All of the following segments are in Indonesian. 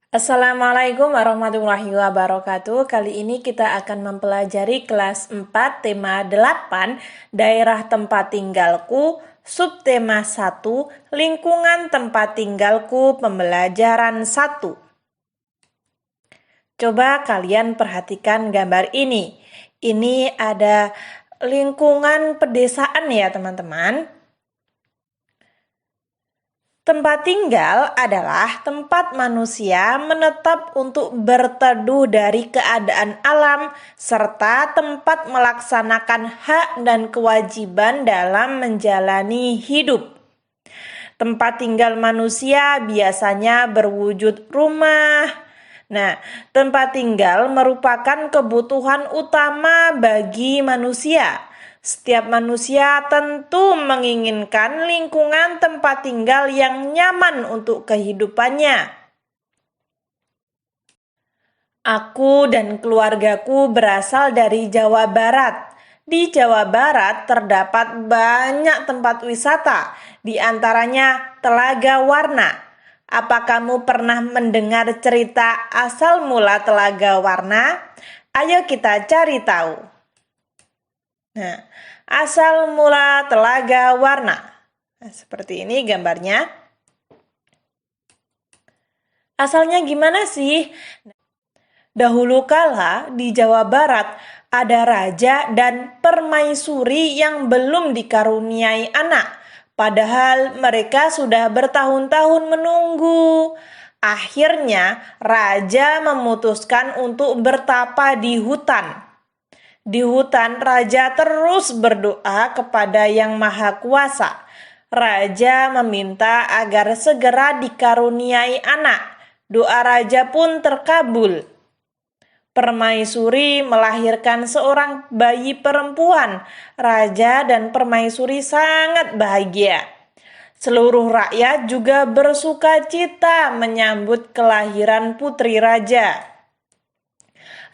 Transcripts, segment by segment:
Assalamualaikum warahmatullahi wabarakatuh. Kali ini kita akan mempelajari kelas 4 tema 8 daerah tempat tinggalku, subtema 1 lingkungan tempat tinggalku, pembelajaran 1. Coba kalian perhatikan gambar ini. Ini ada lingkungan pedesaan ya teman-teman. Tempat tinggal adalah tempat manusia menetap untuk berteduh dari keadaan alam serta tempat melaksanakan hak dan kewajiban dalam menjalani hidup. Tempat tinggal manusia biasanya berwujud rumah. Nah, tempat tinggal merupakan kebutuhan utama bagi manusia. Setiap manusia tentu menginginkan lingkungan tempat tinggal yang nyaman untuk kehidupannya. Aku dan keluargaku berasal dari Jawa Barat. Di Jawa Barat terdapat banyak tempat wisata, di antaranya Telaga Warna. Apa kamu pernah mendengar cerita asal mula Telaga Warna? Ayo kita cari tahu. Nah, asal mula Telaga Warna. Nah, seperti ini gambarnya. Asalnya gimana sih? Dahulu kala di Jawa Barat ada raja dan permaisuri yang belum dikaruniai anak. Padahal mereka sudah bertahun-tahun menunggu. Akhirnya raja memutuskan untuk bertapa di hutan. Di hutan, raja terus berdoa kepada Yang Maha Kuasa. Raja meminta agar segera dikaruniai anak. Doa raja pun terkabul. Permaisuri melahirkan seorang bayi perempuan. Raja dan permaisuri sangat bahagia. Seluruh rakyat juga bersuka cita menyambut kelahiran putri raja.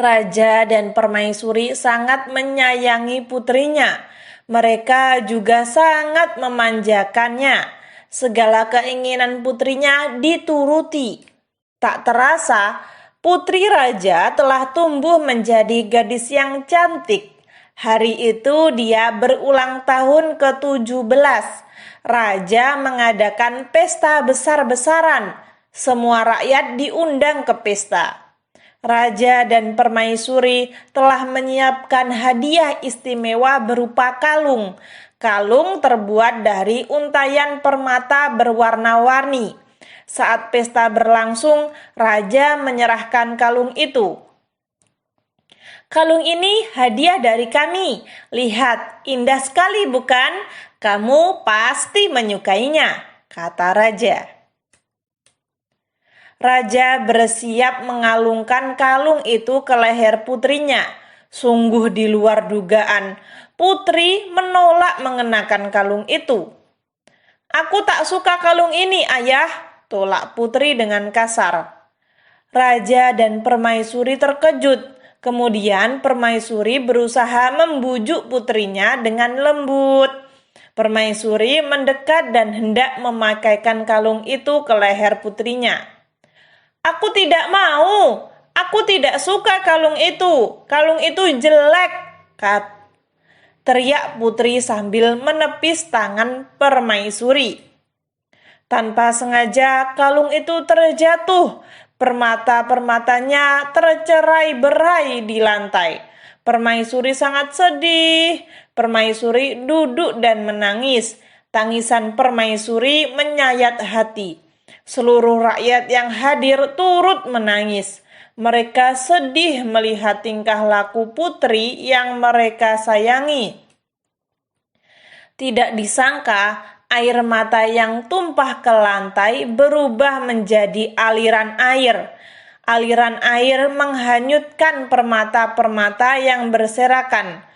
Raja dan permaisuri sangat menyayangi putrinya. Mereka juga sangat memanjakannya. Segala keinginan putrinya dituruti. Tak terasa, putri raja telah tumbuh menjadi gadis yang cantik. Hari itu dia berulang tahun ke-17. Raja mengadakan pesta besar-besaran. Semua rakyat diundang ke pesta. Raja dan permaisuri telah menyiapkan hadiah istimewa berupa kalung. Kalung terbuat dari untayan permata berwarna-warni. Saat pesta berlangsung, raja menyerahkan kalung itu. Kalung ini hadiah dari kami. Lihat, indah sekali bukan? Kamu pasti menyukainya, kata raja. Raja bersiap mengalungkan kalung itu ke leher putrinya. Sungguh di luar dugaan, putri menolak mengenakan kalung itu. Aku tak suka kalung ini, ayah, tolak putri dengan kasar. Raja dan permaisuri terkejut. Kemudian permaisuri berusaha membujuk putrinya dengan lembut. Permaisuri mendekat dan hendak memakaikan kalung itu ke leher putrinya. Aku tidak mau. Aku tidak suka kalung itu. Kalung itu jelek, teriak putri sambil menepis tangan permaisuri. Tanpa sengaja kalung itu terjatuh. Permata-permatanya tercerai-berai di lantai. Permaisuri sangat sedih. Permaisuri duduk dan menangis. Tangisan permaisuri menyayat hati. Seluruh rakyat yang hadir turut menangis. Mereka sedih melihat tingkah laku putri yang mereka sayangi. Tidak disangka, air mata yang tumpah ke lantai berubah menjadi aliran air. Aliran air menghanyutkan permata-permata yang berserakan.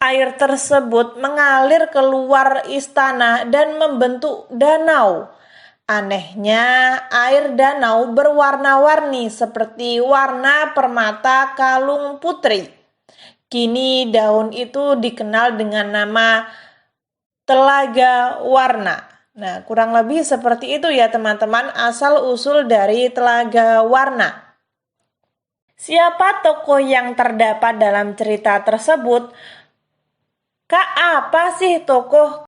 Air tersebut mengalir keluar istana dan membentuk danau. Anehnya, air danau berwarna-warni seperti warna permata kalung putri. Kini daun itu dikenal dengan nama Telaga Warna. Nah, kurang lebih seperti itu ya teman-teman, asal-usul dari Telaga Warna. Siapa tokoh yang terdapat dalam cerita tersebut? Kak, apa sih tokoh?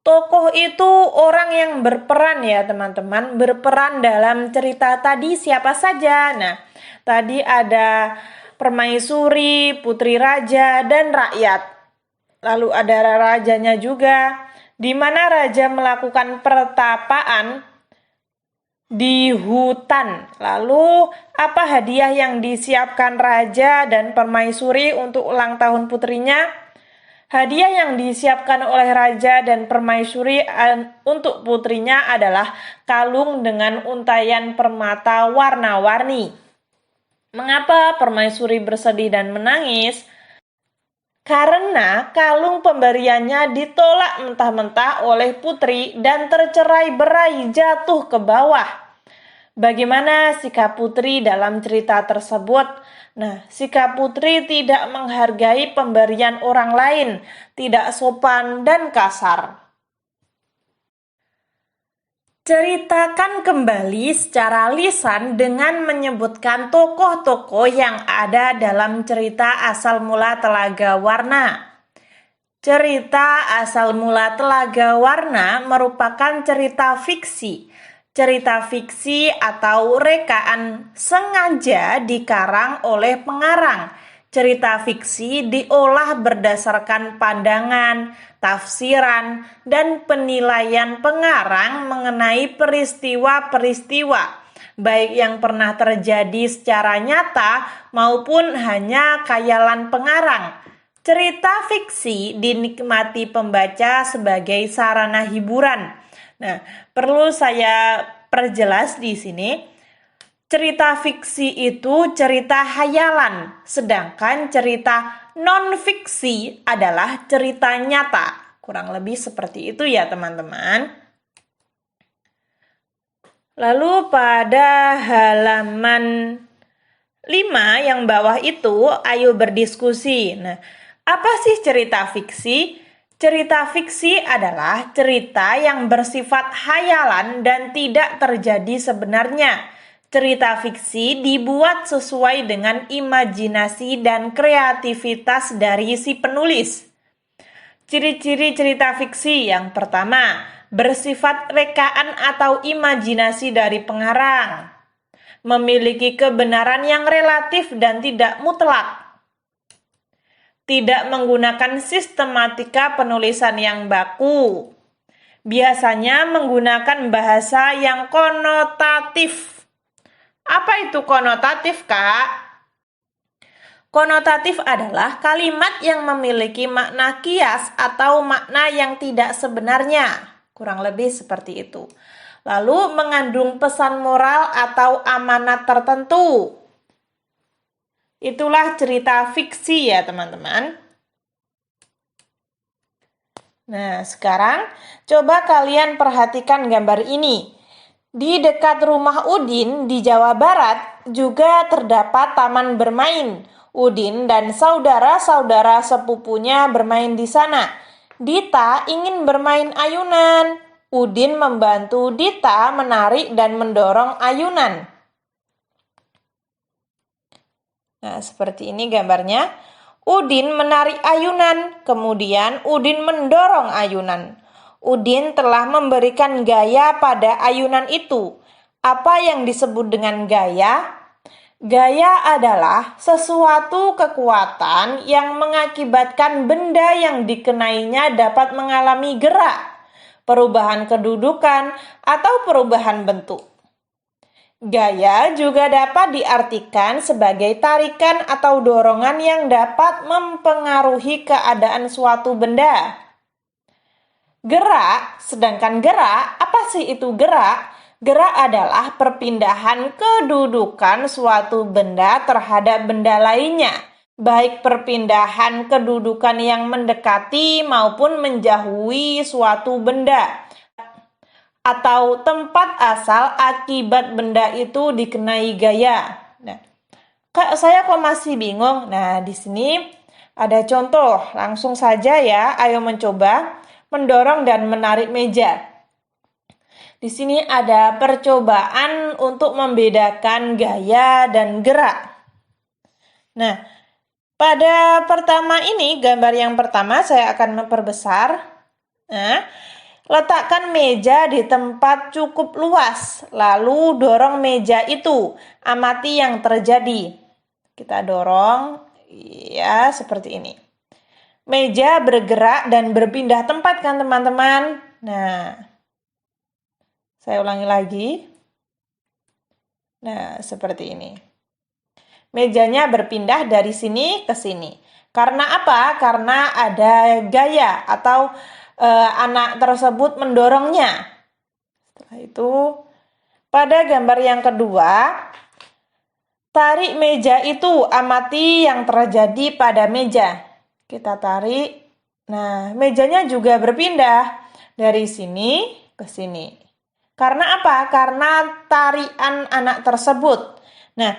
Tokoh itu orang yang berperan ya teman-teman, berperan dalam cerita tadi siapa saja. Nah, tadi ada permaisuri, putri raja, dan rakyat. Lalu ada rajanya juga, di mana raja melakukan pertapaan di hutan. Lalu apa hadiah yang disiapkan raja dan permaisuri untuk ulang tahun putrinya? Hadiah yang disiapkan oleh raja dan permaisuri untuk putrinya adalah kalung dengan untayan permata warna-warni. Mengapa permaisuri bersedih dan menangis? Karena kalung pemberiannya ditolak mentah-mentah oleh putri dan tercerai-berai jatuh ke bawah. Bagaimana sikap putri dalam cerita tersebut? Nah, sikap putri tidak menghargai pemberian orang lain, tidak sopan dan kasar. Ceritakan kembali secara lisan dengan menyebutkan tokoh-tokoh yang ada dalam cerita asal mula Telaga Warna. Cerita asal mula Telaga Warna merupakan cerita fiksi. Cerita fiksi atau rekaan sengaja dikarang oleh pengarang. Cerita fiksi diolah berdasarkan pandangan, tafsiran, dan penilaian pengarang mengenai peristiwa-peristiwa, baik yang pernah terjadi secara nyata maupun hanya khayalan pengarang. Cerita fiksi dinikmati pembaca sebagai sarana hiburan. Nah, perlu saya perjelas di sini. Cerita fiksi itu cerita hayalan, sedangkan cerita non-fiksi adalah cerita nyata. Kurang lebih seperti itu ya teman-teman. Lalu pada halaman 5 yang bawah itu, ayo berdiskusi. Nah, apa sih cerita fiksi? Cerita fiksi adalah cerita yang bersifat hayalan dan tidak terjadi sebenarnya. Cerita fiksi dibuat sesuai dengan imajinasi dan kreativitas dari si penulis. Ciri-ciri cerita fiksi yang pertama, bersifat rekaan atau imajinasi dari pengarang. Memiliki kebenaran yang relatif dan tidak mutlak. Tidak menggunakan sistematika penulisan yang baku. Biasanya menggunakan bahasa yang konotatif. Apa itu konotatif, Kak? Konotatif adalah kalimat yang memiliki makna kias atau makna yang tidak sebenarnya. Kurang lebih seperti itu. Lalu mengandung pesan moral atau amanat tertentu. Itulah cerita fiksi ya teman-teman. Nah, sekarang coba kalian perhatikan gambar ini. Di dekat rumah Udin di Jawa Barat juga terdapat taman bermain. Udin dan saudara-saudara sepupunya bermain di sana. Dita ingin bermain ayunan. Udin membantu Dita menarik dan mendorong ayunan. Nah, seperti ini gambarnya. Udin menarik ayunan, kemudian Udin mendorong ayunan. Udin telah memberikan gaya pada ayunan itu. Apa yang disebut dengan gaya? Gaya adalah sesuatu kekuatan yang mengakibatkan benda yang dikenainya dapat mengalami gerak, perubahan kedudukan, atau perubahan bentuk. Gaya juga dapat diartikan sebagai tarikan atau dorongan yang dapat mempengaruhi keadaan suatu benda. Gerak, sedangkan gerak, apa sih itu gerak? Gerak adalah perpindahan kedudukan suatu benda terhadap benda lainnya, baik perpindahan kedudukan yang mendekati maupun menjauhi suatu benda atau tempat asal akibat benda itu dikenai gaya. Nah, Kak, saya kok masih bingung. Nah, di sini ada contoh. Langsung saja ya, ayo mencoba mendorong dan menarik meja. Di sini ada percobaan untuk membedakan gaya dan gerak. Nah, pada pertama ini, gambar yang pertama saya akan memperbesar. Nah, letakkan meja di tempat cukup luas, lalu dorong meja itu. Amati yang terjadi. Kita dorong, ya seperti ini. Meja bergerak dan berpindah tempat kan teman-teman? Nah, saya ulangi lagi. Nah, seperti ini. Mejanya berpindah dari sini ke sini. Karena apa? Karena ada gaya atau anak tersebut mendorongnya. Setelah itu, pada gambar yang kedua, tarik meja itu, amati yang terjadi pada meja. Kita tarik. Nah, mejanya juga berpindah dari sini ke sini. Karena apa? Karena tarian anak tersebut. Nah,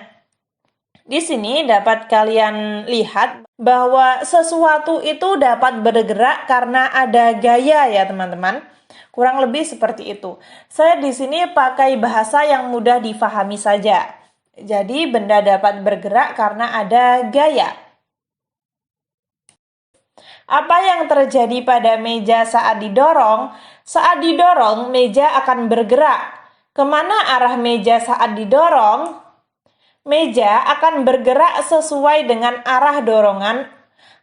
di sini dapat kalian lihat bahwa sesuatu itu dapat bergerak karena ada gaya ya teman-teman. Kurang lebih seperti itu. Saya di sini pakai bahasa yang mudah difahami saja. Jadi benda dapat bergerak karena ada gaya. Apa yang terjadi pada meja saat didorong? Saat didorong, meja akan bergerak. Kemana arah meja saat didorong? Meja akan bergerak sesuai dengan arah dorongan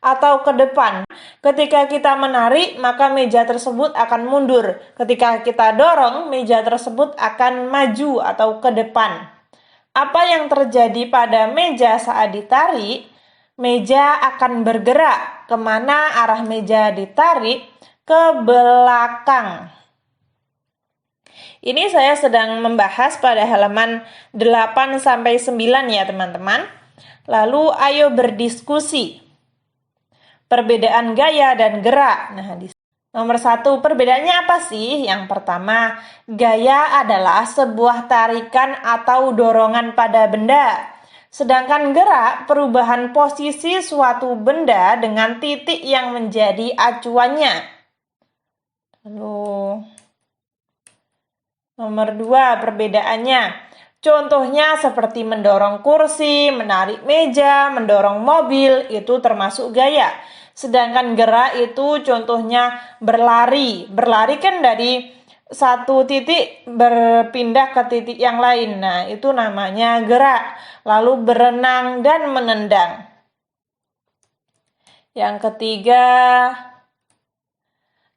atau ke depan. Ketika kita menarik, maka meja tersebut akan mundur. Ketika kita dorong, meja tersebut akan maju atau ke depan. Apa yang terjadi pada meja saat ditarik? Meja akan bergerak. Kemana arah meja ditarik? Ke belakang. Ini saya sedang membahas pada halaman 8-9 ya teman-teman. Lalu ayo berdiskusi. Perbedaan gaya dan gerak. Nah, nomor 1, perbedaannya apa sih? Yang pertama, gaya adalah sebuah tarikan atau dorongan pada benda. Sedangkan gerak, perubahan posisi suatu benda dengan titik yang menjadi acuannya. Lalu, nomor 2, perbedaannya. Contohnya seperti mendorong kursi, menarik meja, mendorong mobil, itu termasuk gaya. Sedangkan gerak itu contohnya berlari. Berlari kan dari satu titik berpindah ke titik yang lain. Nah, itu namanya gerak. Lalu berenang dan menendang. Yang ketiga,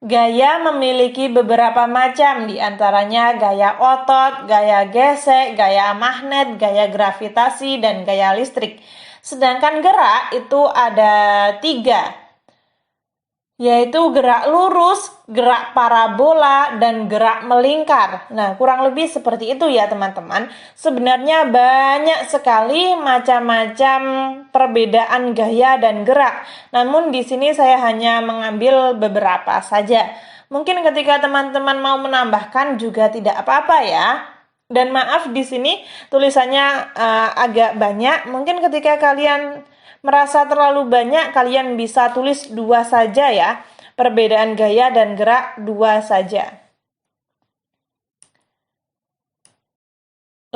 gaya memiliki beberapa macam, diantaranya gaya otot, gaya gesek, gaya magnet, gaya gravitasi, dan gaya listrik. Sedangkan gerak itu ada 3, yaitu gerak lurus, gerak parabola, dan gerak melingkar. Nah, kurang lebih seperti itu ya teman-teman. Sebenarnya banyak sekali macam-macam perbedaan gaya dan gerak. Namun di sini saya hanya mengambil beberapa saja. Mungkin ketika teman-teman mau menambahkan juga tidak apa-apa ya. Dan maaf di sini tulisannya agak banyak. Mungkin ketika kalian merasa terlalu banyak, kalian bisa tulis 2 saja ya. Perbedaan gaya dan gerak 2 saja.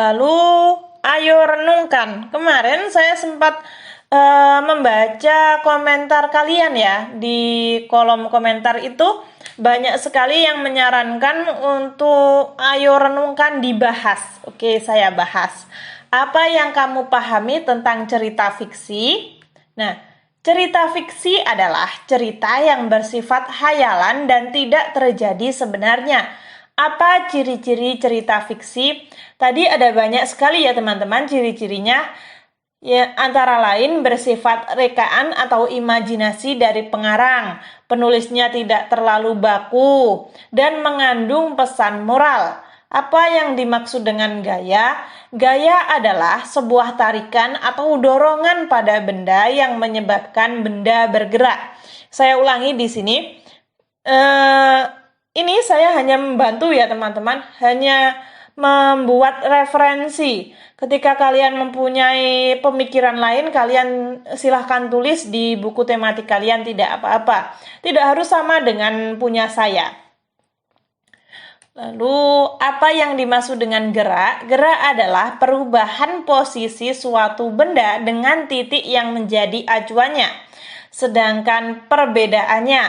Lalu, ayo renungkan. Kemarin saya sempat membaca komentar kalian ya. Di kolom komentar itu banyak sekali yang menyarankan untuk ayo renungkan dibahas. Oke, saya bahas. Apa yang kamu pahami tentang cerita fiksi? Nah, cerita fiksi adalah cerita yang bersifat hayalan dan tidak terjadi sebenarnya. Apa ciri-ciri cerita fiksi? Tadi ada banyak sekali ya teman-teman ciri-cirinya. Ya, antara lain bersifat rekaan atau imajinasi dari pengarang. Penulisnya tidak terlalu baku dan mengandung pesan moral. Apa yang dimaksud dengan gaya? Gaya adalah sebuah tarikan atau dorongan pada benda yang menyebabkan benda bergerak. Saya ulangi di sini. Ini saya hanya membantu ya teman-teman, hanya membuat referensi. Ketika kalian mempunyai pemikiran lain, kalian silahkan tulis di buku tematik kalian, tidak apa-apa. Tidak harus sama dengan punya saya. Lalu, apa yang dimaksud dengan gerak? Gerak adalah perubahan posisi suatu benda dengan titik yang menjadi acuannya. Sedangkan perbedaannya,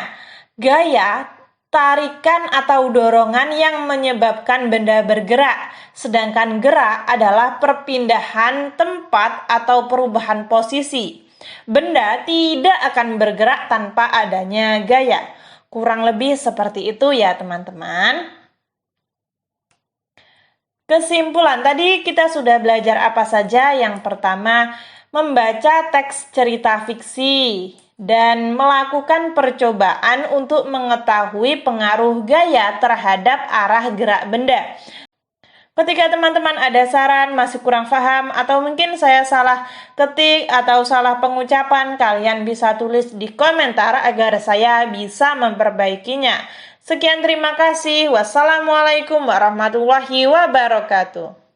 gaya, tarikan atau dorongan yang menyebabkan benda bergerak. Sedangkan gerak adalah perpindahan tempat atau perubahan posisi. Benda tidak akan bergerak tanpa adanya gaya. Kurang lebih seperti itu ya teman-teman. Kesimpulan, tadi kita sudah belajar apa saja. Yang pertama, membaca teks cerita fiksi dan melakukan percobaan untuk mengetahui pengaruh gaya terhadap arah gerak benda. Ketika teman-teman ada saran, masih kurang paham, atau mungkin saya salah ketik atau salah pengucapan, kalian bisa tulis di komentar agar saya bisa memperbaikinya. Sekian, terima kasih. Wassalamualaikum warahmatullahi wabarakatuh.